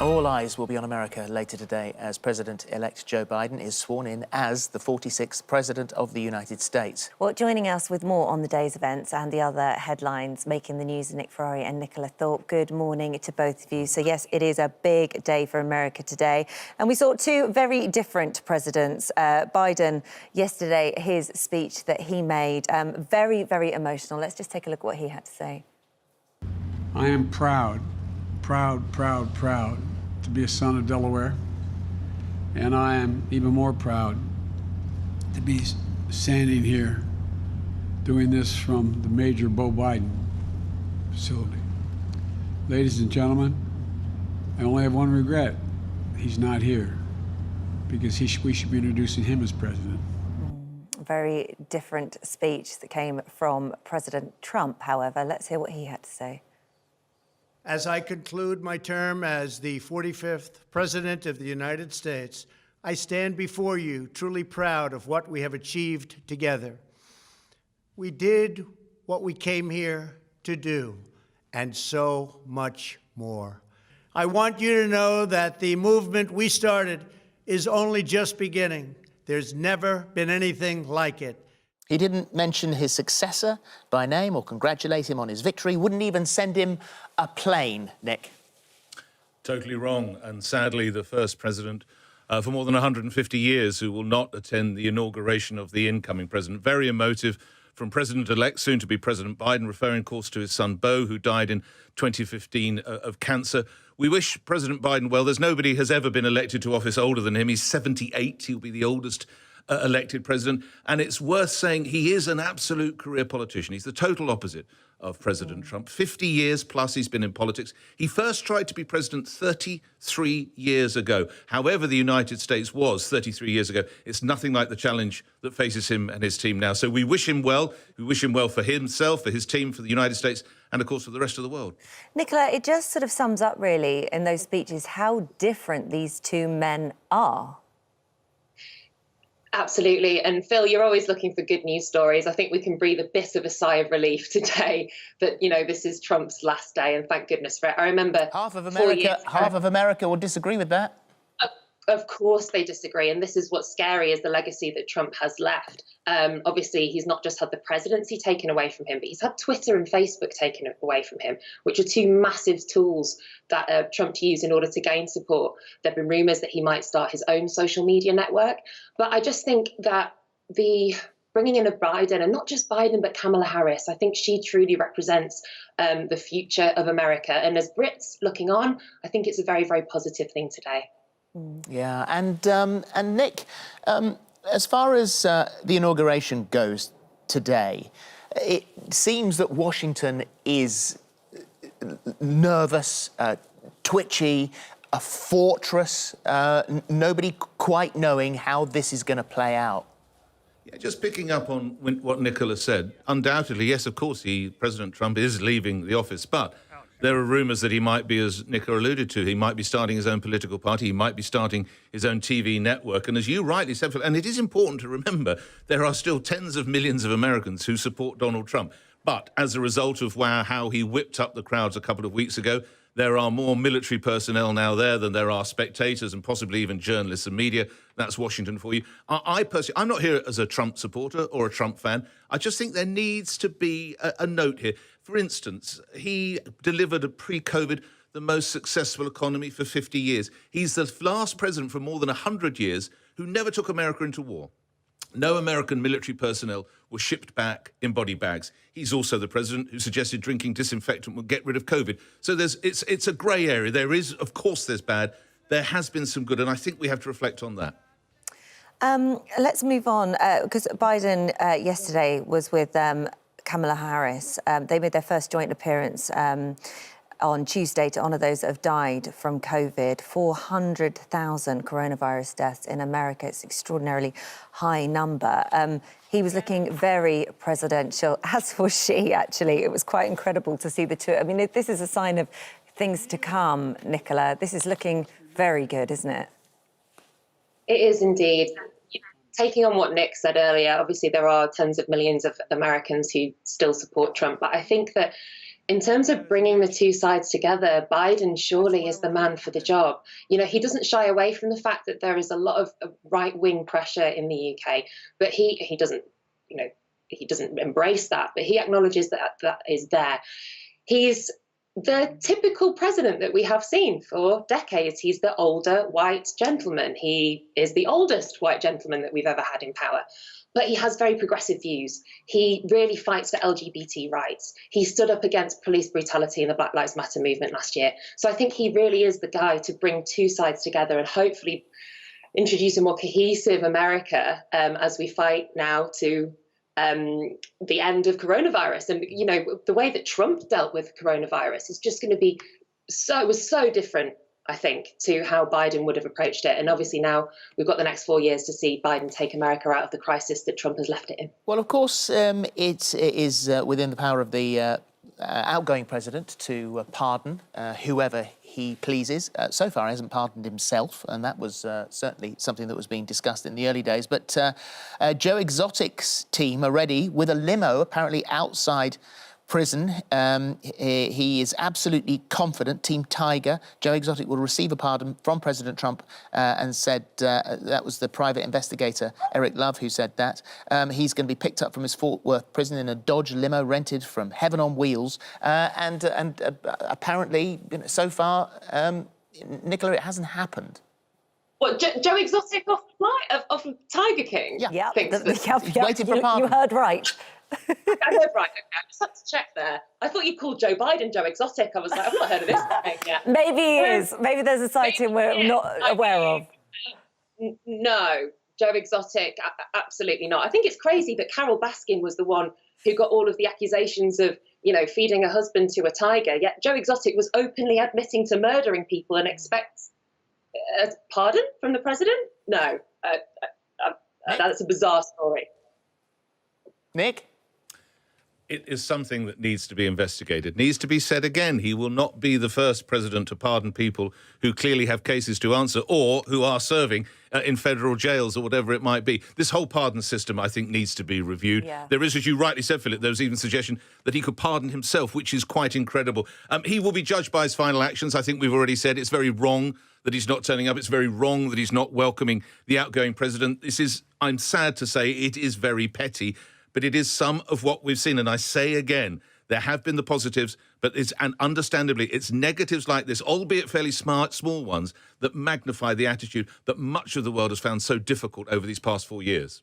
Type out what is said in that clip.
All eyes will be on America later today as President-elect Joe Biden is sworn in as the 46th President of the United States. Well, joining us with more on the day's events and the other headlines making the news, Nick Ferrari and Nicola Thorp. Good morning to both of you. So, yes, it is a big day for America today. And we saw two very different presidents. Biden, yesterday, his speech that he made, very, very emotional. Let's just take a look at what he had to say. I am proud to be a son of Delaware, and I am even more proud to be standing here doing this from the Major Bo Biden facility. Ladies and gentlemen, I only have one regret. He's not here, because we should be introducing him as president. A very different speech that came from President Trump, however. Let's hear what he had to say. As I conclude my term as the 45th President of the United States, I stand before you truly proud of what we have achieved together. We did what we came here to do, and so much more. I want you to know that the movement we started is only just beginning. There's never been anything like it. He didn't mention his successor by name or congratulate him on his victory, wouldn't even send him a plane, Nick. Totally wrong, and sadly the first president for more than 150 years who will not attend the inauguration of the incoming president. Very emotive from President-elect, soon to be President Biden, referring, of course, to his son Beau, who died in 2015 of cancer. We wish President Biden well. There's nobody has ever been elected to office older than him. He's 78. He'll be the oldest elected president. And it's worth saying he is an absolute career politician. He's the total opposite of President Trump. 50 years plus he's been in politics. He first tried to be president 33 years ago. However the United States was 33 years ago, it's nothing like the challenge that faces him and his team now. So we wish him well. We wish him well for himself, for his team, for the United States, and, of course, for the rest of the world. Nicola, it just sort of sums up, really, in those speeches, how different these two men are. Absolutely. And Phil, you're always looking for good news stories. I think we can breathe a bit of a sigh of relief today that, you know, this is Trump's last day, and thank goodness for it. I remember half of America will disagree with that. Of course they disagree, and this is what's scary, is the legacy that Trump has left. Obviously, he's not just had the presidency taken away from him, but he's had Twitter and Facebook taken away from him, which are two massive tools that Trump used in order to gain support. There have been rumours that he might start his own social media network. But I just think that the bringing in of Biden, and not just Biden, but Kamala Harris, I think she truly represents the future of America. And as Brits looking on, I think it's a very, very positive thing today. Yeah, and Nick, as far as the inauguration goes today, it seems that Washington is nervous, twitchy, a fortress, nobody quite knowing how this is going to play out. Yeah, just picking up on what Nicola said, undoubtedly, yes, of course, President Trump is leaving the office, but there are rumours that he might be, as Nicola alluded to, he might be starting his own political party, he might be starting his own TV network. And as you rightly said, and it is important to remember, there are still tens of millions of Americans who support Donald Trump. But as a result of how he whipped up the crowds a couple of weeks ago, there are more military personnel now there than there are spectators and possibly even journalists and media. That's Washington for you. I personally, I'm not here as a Trump supporter or a Trump fan. I just think there needs to be a note here. For instance, he delivered a pre-COVID the most successful economy for 50 years. He's the last president for more than 100 years who never took America into war. No American military personnel were shipped back in body bags. He's also the president who suggested drinking disinfectant would get rid of COVID. So it's a grey area. There is, of course, there's bad. There has been some good, and I think we have to reflect on that. Let's move on, because Biden yesterday was with Kamala Harris. They made their first joint appearance on Tuesday to honour those that have died from COVID. 400,000 coronavirus deaths in America. It's an extraordinarily high number. He was looking very presidential, as was she, actually. It was quite incredible to see the two. I mean, this is a sign of things to come, Nicola. This is looking very good, isn't it? It is indeed. Taking on what Nick said earlier, obviously there are tens of millions of Americans who still support Trump, but I think that In terms of bringing the two sides together, Biden surely is the man for the job. You know, he doesn't shy away from the fact that there is a lot of right-wing pressure in the UK, but he doesn't, you know, he doesn't embrace that, but he acknowledges that that is there. He's the typical president that we have seen for decades. He's the older white gentleman. He is the oldest white gentleman that we've ever had in power. But he has very progressive views. He really fights for LGBT rights. He stood up against police brutality in the Black Lives Matter movement last year. So I think he really is the guy to bring two sides together and hopefully introduce a more cohesive America as we fight now to the end of coronavirus. And, you know, the way that Trump dealt with coronavirus is just going to be so different, I think, to how Biden would have approached it. And obviously now we've got the next 4 years to see Biden take America out of the crisis that Trump has left it in. Well, of course, it is within the power of the outgoing president to pardon whoever he pleases. So far, he hasn't pardoned himself, and that was certainly something that was being discussed in the early days. But Joe Exotic's team are ready with a limo, apparently outside prison. He is absolutely confident. Team Tiger, Joe Exotic, will receive a pardon from President Trump, and said that was the private investigator, Eric Love, who said that. He's going to be picked up from his Fort Worth prison in a Dodge limo rented from Heaven on Wheels. And apparently, you know, so far, Nicola, it hasn't happened. What, Joe Exotic off Tiger King? Yeah, waiting for a pardon. You heard right. I heard right. Okay, I just had to check there. I thought you called Joe Biden Joe Exotic. I was like, I've not heard of this thing yet. Maybe he is. Maybe there's a sighting we're not aware of. No, Joe Exotic, absolutely not. I think it's crazy that Carol Baskin was the one who got all of the accusations of, you know, feeding a husband to a tiger. Yet Joe Exotic was openly admitting to murdering people and expects a pardon from the president? No, that's a bizarre story. Nick? It is something that needs to be investigated, needs to be said again. He will not be the first president to pardon people who clearly have cases to answer or who are serving in federal jails or whatever it might be. This whole pardon system, I think, needs to be reviewed. Yeah. There is, as you rightly said, Philip, there was even suggestion that he could pardon himself, which is quite incredible. He will be judged by his final actions. I think we've already said it's very wrong that he's not turning up. It's very wrong that he's not welcoming the outgoing president. This is, I'm sad to say, it is very petty. But it is some of what we've seen. And I say again, there have been the positives, but and understandably, it's negatives like this, albeit fairly small ones, that magnify the attitude that much of the world has found so difficult over these past 4 years.